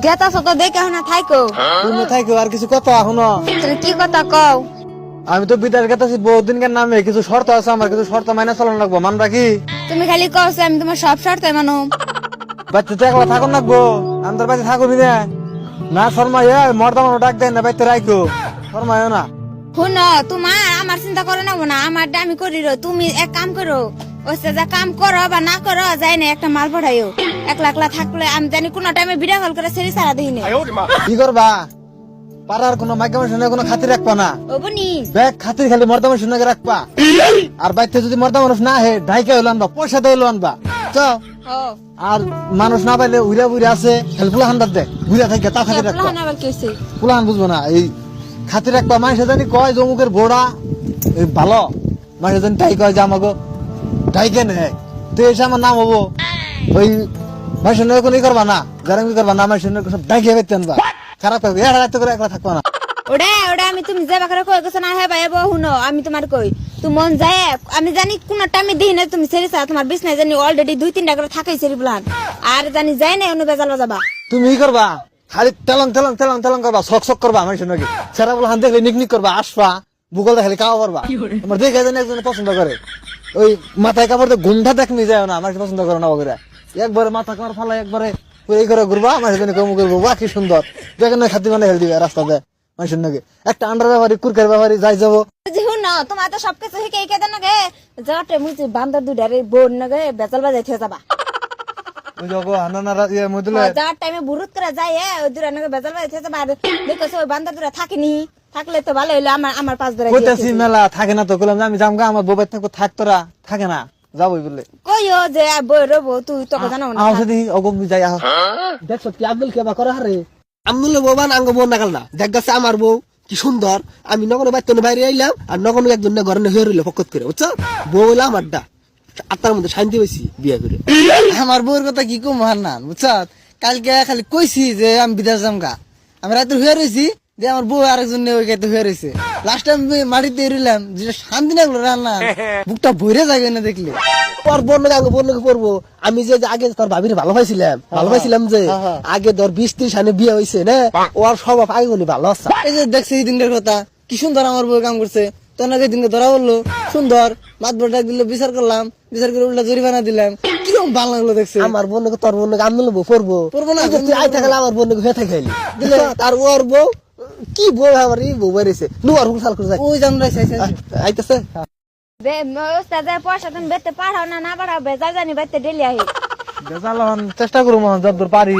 গেতাছ তো দেখে না থাইকো তুমি থাইকো আর কিছু কথা এখনো তুমি কি কথা কও? আমি তো বিদেশ গেতাছি বহুদিন কেন নামে কিছু শর্ত আছে আমার কিছু শর্ত মাইনে চলন লাগবো মানবা কি তুমি খালি কওছে আমি তোমার সব শর্ত মানো। বাচ্চা তো একলা থাকুন লাগবো আমি তোর বাচ্চা থাকুবি না না শর্মা মর্দা মানুষ ডাক দেয় না বাইতে রাখো শর্মা না শুনো তোমার আমার চিন্তা করো না না আমার আমি করি রো তুমি এক কাম করো ওসে যা কাম করো বা না করো যাই না একটা মাল পড়াইও একলা একলা থাকলে আমি জানি কোন টাইমে ভিডিও কল করে সেরি সারা দিই না কি করবা পাড়ার কোনো মাইকামের সঙ্গে কোনো খাতির রাখবা না ওবনি ব্যাগ খাতির খালি মর্দা মানুষ সঙ্গে রাখবা আর বাইতে যদি মর্দা মানুষ না হে ঢাইকে হইলো আনবা পয়সা দিয়ে হইলো আনবা তো ও আর মানুষ না পাইলে উইরা বুইরা আছে হেল্প ফুলা হান্দার দে বুইরা থাকে তা খাতির রাখবা প্লান আবার কি হইছে ফুলান বুঝবো না এই খাতির রাখবা মানুষে জানি কয় জমুকের গোড়া এই ভালো মানুষে জানি তাই কয় যে আমাকে ঢাইকে নে তো এসে আমার নাম হবো ওই মানুষের নয় কোনো করবা না গারামি করবা না মানুষের নয় সব ঢাইকে বেতে আনবা খারাপ হবে এরা রাখতে করে একলা থাকবা না ওটা ওটা আমি তুমি যে বাকারে কই গেছ না হে ভাই বউ হুনো আমি তোমার কই তুমি মন যায় আমি জানি কোন টাইমে দিই না তুমি সেরি সারা তোমার বিছনায় জানি অলরেডি 2-3টা করে থাকাই সেরি প্লান আর জানি যায় না অনু বেজাল বাজাবা তুমি ই করবা খালি তেলং তেলং তেলং তেলং করবা শক শক করবা মানুষের নাকি সেরা বলে হান দেখলে নিকনিক করবা আসবা বুকল দেখলে কাও করবা আমার দেখে জানি একজন পছন্দ করে ওই মাথায় কাপড় দিয়ে গুন্ডা দেখনি যায় না আমার পছন্দ করে না ওগুলা একবারে মাথা কাপড় ফালা একবারে এই করে ঘুরবা আমার জন্য কম করবো বা কি সুন্দর দেখেন খাদ্য মানে হেল দিবে রাস্তাতে মানুষের নাকি একটা আন্ডার ব্যাপারী কুরকার ব্যাপারী যাই যাবো যে হুনো তোমার তো সবকিছু শিখে কে দেন নাগে জটে মুজি বান্দর দুডারে বোন নাগে বেজাল বাজাই থে যাবা ওই যাবো হানানা ইয়ে মদুলে যার টাইমে বুরুত করে যায় ওই দুরা নাগে বেজাল বাজাই থে যাবা দেখছো ওই বান্দর দুরা থাকেনি থাকলে তো ভালো হইলো আমার পাঁচ ধরে কইতাছি মেলা থাকে না তো কইলাম যে আমি জামগা আমার বউ থাকবো থাক তোরা থাকে না যাবোই বলে কইও যে বই রবো তুই তোকে জানো না আমার সাথে অগম যাই আহ দেখছো কি আব্দুল কে বা করে হারে আমনুল বৌবান আঙ্গ বউ নাগাল না দেখ গেছে আমার বউ কি সুন্দর আমি নগনো বাইতনে বাইরে আইলাম আর নগনো একজন ঘরে হয়ে রইল ফকত করে বুঝছো বউ হইলাম আমারটা আত্মার মধ্যে শান্তি পাইছি বিয়া করে আমার বউর কথা কি কম হান্নান বুঝছ কালকে খালি কইছি যে আমি বিদেশ যামগা আমি রাতে হয়ে রয়েছি যে আমার বউ আরেকজন ওই গাইতে হয়ে রয়েছে লাস্ট টাইম মাটিতে রইলাম যেটা শান্তি লাগলো রান্না বুকটা ভরে যাবে না দেখলে ওর বোন আঙ্গ বোন পড়বো আমি যে আগে তোর ভাবির ভালো পাইছিলাম যে আগে ধর 20-30 সালে বিয়ে হয়েছে না ওর স্বভাব আগে গুলি ভালো আছে এই যে দেখছি এই দিনের কথা কি সুন্দর আমার বউ কাম করছে তোর নাকি দিনকে ধরা বললো সুন্দর মাত বড় ডাক দিল বিচার করলাম বিচার করে উল্টা জরিমানা দিলাম কিরকম ভালো লাগলো দেখছে আমার বোনকে তোর বোনকে আমনুল বউ পড়বো না তুই আই থাকলে আমার বোনকে হয়ে থাকাইলি দিলে আর ওর বউ কি বউ আমার এই বউ বেরিয়েছে নুয়ার হুলসাল করে যায় ওই জান আইতেছে বে ওস্তাদ পয়সা তুমি বেতে পাঠাও না না পাঠাও বেজাল জানি বেতে ডেলি আহি চেষ্টা করবো যতদূর পারি